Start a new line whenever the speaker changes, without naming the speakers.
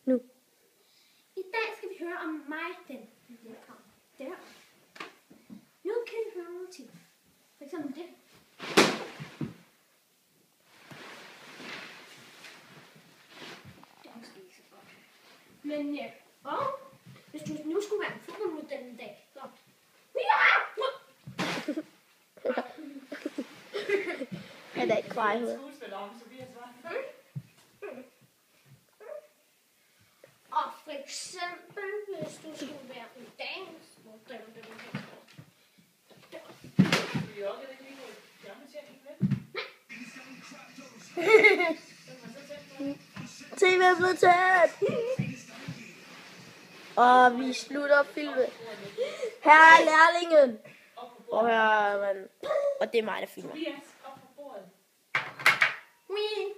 Nu.
I dag skal vi høre om mig, den kom der. Nu kan vi høre nogle ting. For eksempel det. Det er måske ikke så godt. Men ja, og hvis du nu skulle være en fodboldmodel en dag, så...
Er der ikke kvej ud?
Og for eksempel, hvis du skulle være en dansmodel, det var helt godt.
TV er blevet taget! Og vi slutter filmen. Her er lærlingen. Og her er man. Og det er mig, der filmer.
Wee.